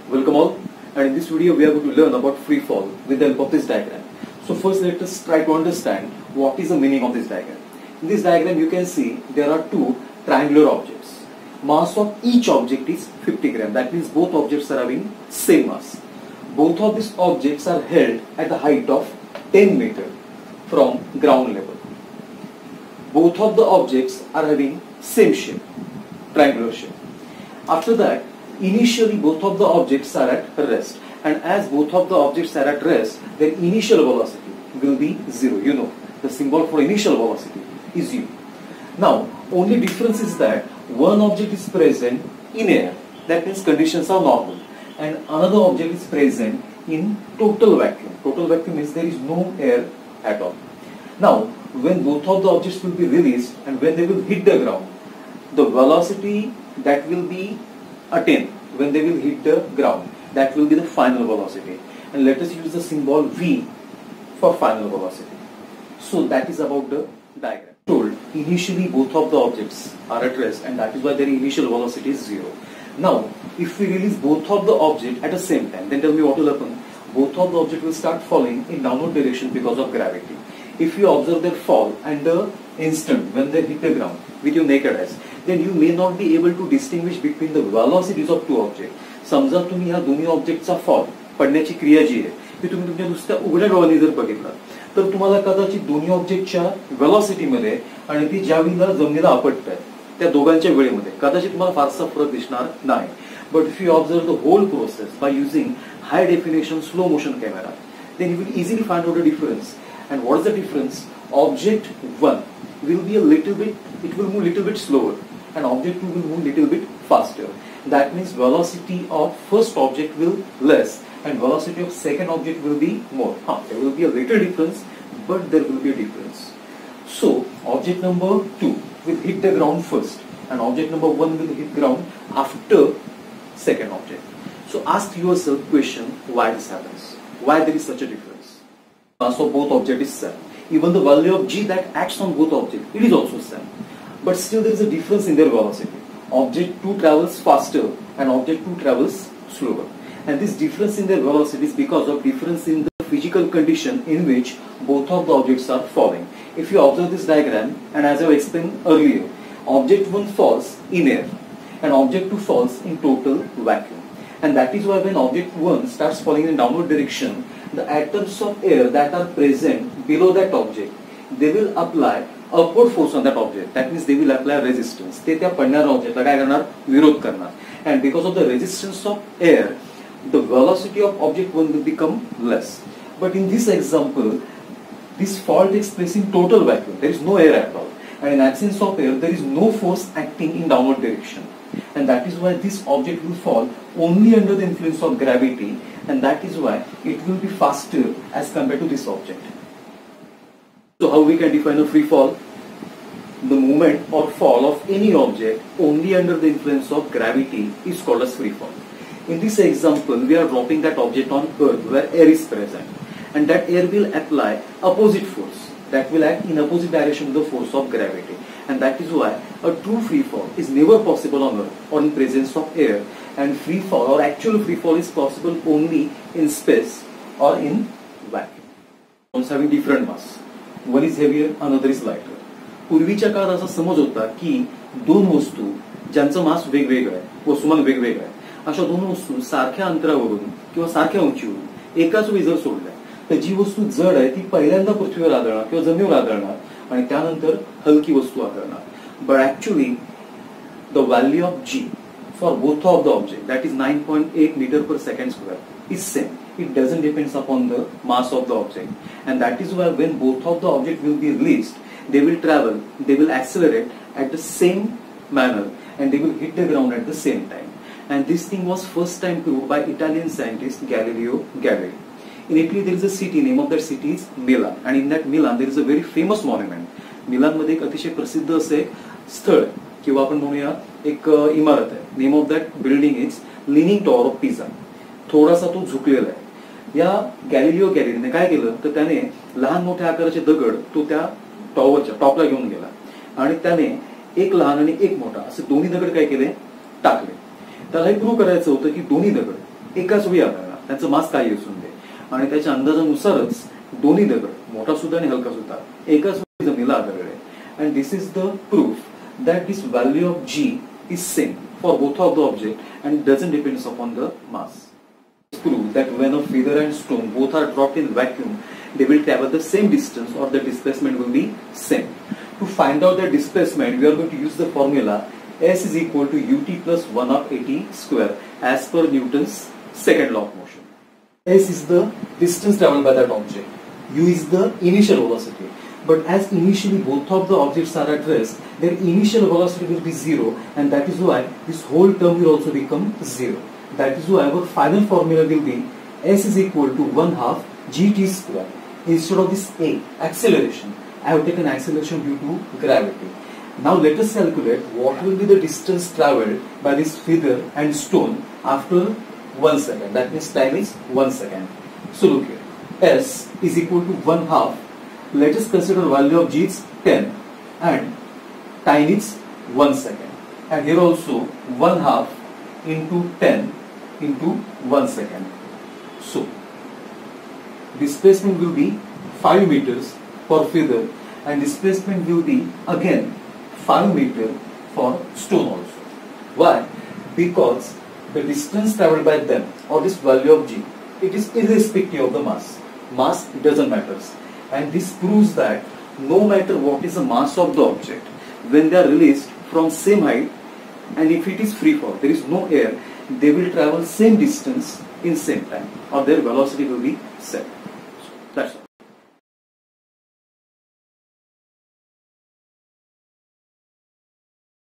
Welcome all, and in this video we are going to learn about free fall with the help of this diagram. So first let us try to understand what is the meaning of this diagram. In this diagram you can see there are two triangular objects. Mass of each object is 50 gram. That means both objects are having same mass. Both of these objects are held at the height of 10 meter from ground level. Both of the objects are having same shape, triangular shape. After that, initially both of the objects are at rest, and as both of the objects are at rest, their initial velocity will be 0. You know, the symbol for initial velocity is u. Now, only difference is that one object is present in air, that means conditions are normal, and another object is present in total vacuum. Total vacuum means there is no air at all. Now, when both of the objects will be released and when they will hit the ground, the velocity that will be attained when they will hit the ground, that will be the final velocity. And let us use the symbol V for final velocity. So that is about the diagram. Told initially both of the objects are at rest, and that is why their initial velocity is 0. Now, if we release both of the objects at the same time, then tell me what will happen. Both of the objects will start falling in downward direction because of gravity. If you observe their fall and the instant when they hit the ground with your naked eyes, then you may not be able to distinguish between the velocities of two objects. समजा तुम्ही ह्या दोन्ही ऑब्जेक्टचा fall पडण्याची क्रिया जी आहे ती तुम्ही तुमच्या नुसत्या उघड्या डोळ्यांनी जर बघितलं तर तुम्हाला कदाचित दोन्ही ऑब्जेक्टच्या वेलॉसिटीमध्ये आणि ती ज्या वेळेला जमिनीला आपटतात त्या दोघांच्या वेळेमध्ये कदाचित तुम्हाला फारसा फरक दिसणार नाही. But if you observe the whole process by using high definition slow motion camera, then you will easily find out the difference. And what is the difference? Object 1 will be a little bit, it will move little bit slower, and object 2 will move little bit faster. That means velocity of first object will less and velocity of second object will be more. There will be a little difference, but there will be a difference. So object number 2 will hit the ground first and object number 1 will hit ground after second object. So ask yourself question, why this happens? Why there is such a difference? Mass of both objects is same. Even the value of g that acts on both objects, it is also same. But still there is a difference in their velocity. Object 2 travels faster and object 2 travels slower. And this difference in their velocity is because of difference in the physical condition in which both of the objects are falling. If you observe this diagram, and as I have explained earlier, object 1 falls in air and object 2 falls in total vacuum. And that is why when object 1 starts falling in downward direction, the atoms of air that are present below that object, they will apply upward force on that object. That means they will apply resistance. ते त्या पडणाऱ्या ऑब्जेक्टला काय करणार? विरोध करणार. And because of the resistance of air, the velocity of object 1 will become less. But in this example, this fall takes place in total vacuum. There is no air at all. And in absence of air, there is no force acting in downward direction. And that is why this object will fall only under the influence of gravity, and that is why it will be faster as compared to this object. So how we can define a free fall? The movement or fall of any object only under the influence of gravity is called as free fall. In this example, we are dropping that object on earth where air is present, and that air will apply opposite force that will act in opposite direction to the force of gravity. And that is why a true free fall is never possible on earth or in presence of air, and free fall or actual free fall is possible only in space or in vacuum. Stones having different mass. One is heavier, another is lighter. पूर्वीच्या काळात असा समज होता की दोन वस्तू ज्यांचं मास वेगवेगळं आहे, वस्तुमान वेगवेगळं आहे, अशा दोन वस्तू सारख्या अंतरावरून किंवा सारख्या उंचीवरून एकाच वेळी जर सोडल्या तर जी वस्तू जड आहे ती पहिल्यांदा पृथ्वीवर आदळणार किंवा जमिनीवर आदळणार आणि त्यानंतर हलकी वस्तू आदळणार. But actually the value of g for both of the object, that is 9.8 meter per second square, is same. It doesn't depend upon the mass of the object, and that is why when both of the object will be released, they will travel, they will accelerate at the same manner, and they will hit the ground at the same time. And this thing was first time proved by Italian scientist Galileo Galilei. In Italy there is a city, name of that city is Milan, and in that Milan there is a very famous monument. मिलान मध्ये एक अतिशय प्रसिद्ध असे स्थळ किंवा आपण म्हणूया एक इमारत आहे. Name of that building is leaning tower of pizza. थोडासा तो झुकलेला आहे. या गॅलिलिओ गॅलिलीने काय केलं तर त्याने लहान मोठ्या आकाराचे दगड तो त्या टॉवरच्या टॉपला घेऊन गेला आणि त्याने एक लहान आणि एक मोठा असे दोन्ही दगड काय केले टाकले. त्याला हे प्रूव्ह करायचं होतं की दोन्ही दगड एकाच वेळी आढळणार, त्यांचं मास काही असून दे, आणि त्याच्या अंदाजानुसारच दोन्ही दगड, मोठा सुद्धा आणि हलका सुद्धा, एकाच वेळी जमिनीला आढळले. And this is the proof that this value of G is same for both of the object and doesn't depend upon the mass. Prove that when a feather and stone both are dropped in vacuum, they will travel the same distance or the displacement will be same. To find out the displacement, we are going to use the formula S is equal to ut plus 1 of at square as per Newton's second law of motion. S is the distance traveled by that object. U is the initial velocity. But as initially both of the objects are at rest, their initial velocity will be 0, and that is why this whole term will also become 0. That is why our final formula will be S is equal to 1/2 gt square. Instead of this A, acceleration, I have taken acceleration due to gravity. Now let us calculate what will be the distance traveled by this feather and stone after 1 second. That means time is 1 second. So look here, S is equal to 1/2. Let us consider value of G is 10 and time is 1 second. And here also 1/2 into 10 into 1 second. So displacement will be 5 meters for feather and displacement will be again 5 meter for stone also. Why? Because the distance traveled by them, or this value of G, it is irrespective of the mass. Mass doesn't matter. And this proves that no matter what is the mass of the object, when they are released from same height, and if it is free fall, there is no air, they will travel same distance in same time, or their velocity will be set. That's all.